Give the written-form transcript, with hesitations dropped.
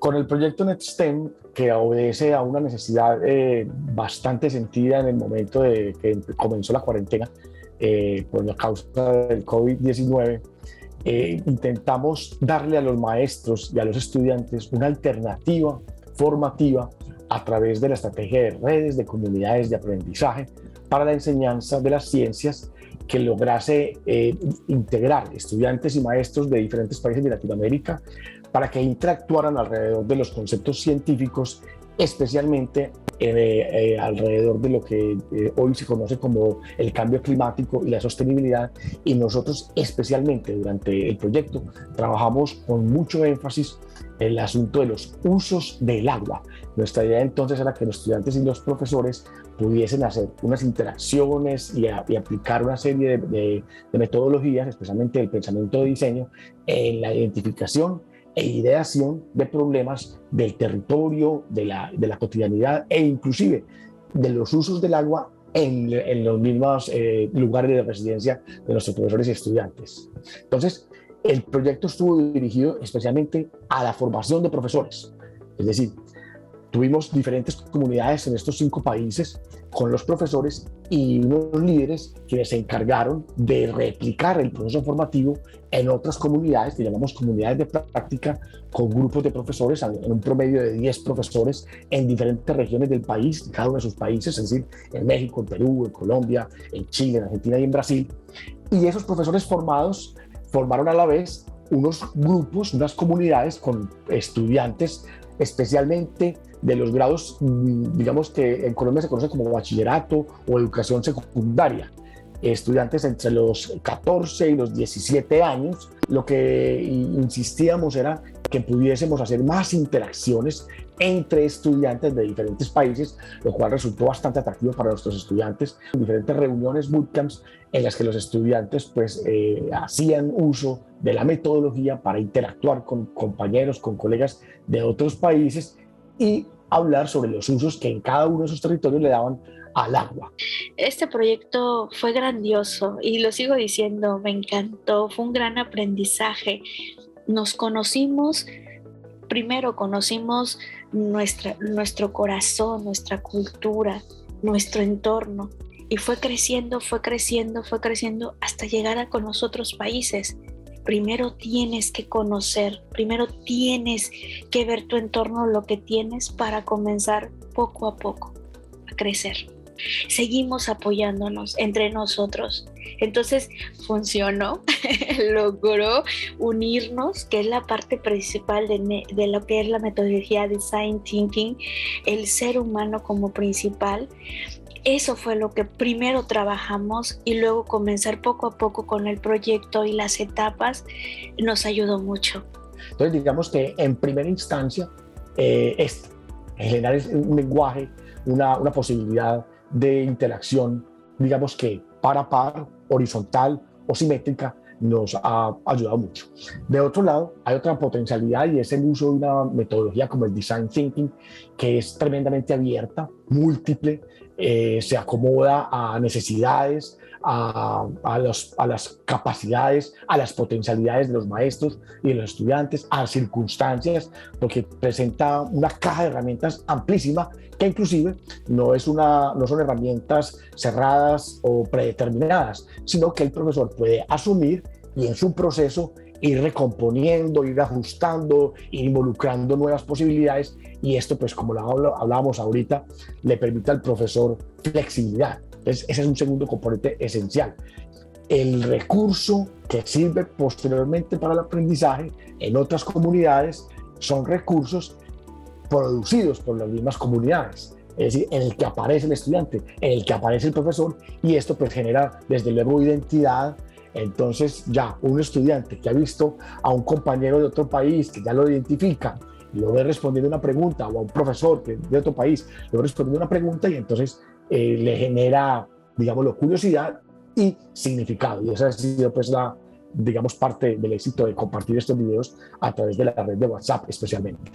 Con el proyecto NetSTEM, que obedece a una necesidad bastante sentida en el momento de que comenzó la cuarentena por la causa del COVID-19, intentamos darle a los maestros y a los estudiantes una alternativa formativa a través de la estrategia de redes, de comunidades de aprendizaje para la enseñanza de las ciencias que lograse integrar estudiantes y maestros de diferentes países de Latinoamérica para que interactuaran alrededor de los conceptos científicos, especialmente alrededor de lo que hoy se conoce como el cambio climático y la sostenibilidad. Y nosotros especialmente durante el proyecto trabajamos con mucho énfasis en el asunto de los usos del agua. Nuestra idea entonces era que los estudiantes y los profesores pudiesen hacer unas interacciones y aplicar una serie de metodologías, especialmente el pensamiento de diseño, en la identificación e ideación de problemas del territorio, de la cotidianidad e inclusive de los usos del agua en los mismos lugares de residencia de nuestros profesores y estudiantes. Entonces, el proyecto estuvo dirigido especialmente a la formación de profesores, es decir, tuvimos diferentes comunidades en estos 5 países con los profesores y unos líderes que se encargaron de replicar el proceso formativo en otras comunidades, que llamamos comunidades de práctica, con grupos de profesores, en un promedio de 10 profesores en diferentes regiones del país, cada uno de sus países, es decir, en México, en Perú, en Colombia, en Chile, en Argentina y en Brasil. Y esos profesores formados formaron a la vez unos grupos, unas comunidades con estudiantes, especialmente de los grados, digamos que en Colombia se conoce como bachillerato o educación secundaria, estudiantes entre los 14 y los 17 años. Lo que insistíamos era que pudiésemos hacer más interacciones entre estudiantes de diferentes países, lo cual resultó bastante atractivo para nuestros estudiantes. Diferentes reuniones, bootcamps, en las que los estudiantes hacían uso de la metodología para interactuar con compañeros, con colegas de otros países y hablar sobre los usos que en cada uno de esos territorios le daban al agua. Este proyecto fue grandioso y lo sigo diciendo, me encantó, fue un gran aprendizaje. Nos conocimos, primero conocimos nuestro corazón, nuestra cultura, nuestro entorno y fue creciendo hasta llegar con los otros países. Primero tienes que conocer, primero tienes que ver tu entorno, lo que tienes para comenzar poco a poco a crecer. Seguimos apoyándonos entre nosotros. Entonces funcionó, logró unirnos, que es la parte principal de lo que es la metodología Design Thinking, el ser humano como principal. Eso fue lo que primero trabajamos y luego comenzar poco a poco con el proyecto y las etapas nos ayudó mucho. Entonces digamos que en primera instancia generar un lenguaje, una posibilidad de interacción, digamos que par a par, horizontal o simétrica, nos ha ayudado mucho. De otro lado, hay otra potencialidad y es el uso de una metodología como el Design Thinking, que es tremendamente abierta, múltiple, se acomoda a necesidades, a las capacidades, a las potencialidades de los maestros y de los estudiantes, a circunstancias, porque presenta una caja de herramientas amplísima que inclusive no son herramientas cerradas o predeterminadas, sino que el profesor puede asumir y en su proceso ir recomponiendo, ir ajustando, ir involucrando nuevas posibilidades, y esto, pues como lo hablábamos ahorita, le permite al profesor flexibilidad. Entonces, ese es un segundo componente esencial. El recurso que sirve posteriormente para el aprendizaje en otras comunidades son recursos producidos por las mismas comunidades, es decir, en el que aparece el estudiante, en el que aparece el profesor, y esto pues genera desde luego identidad. Entonces ya un estudiante que ha visto a un compañero de otro país que ya lo identifica y lo ve respondiendo una pregunta, o a un profesor que de otro país lo ve respondiendo una pregunta, y entonces le genera, digamos, curiosidad y significado. Y esa ha sido pues digamos, parte del éxito de compartir estos videos a través de la red de WhatsApp especialmente.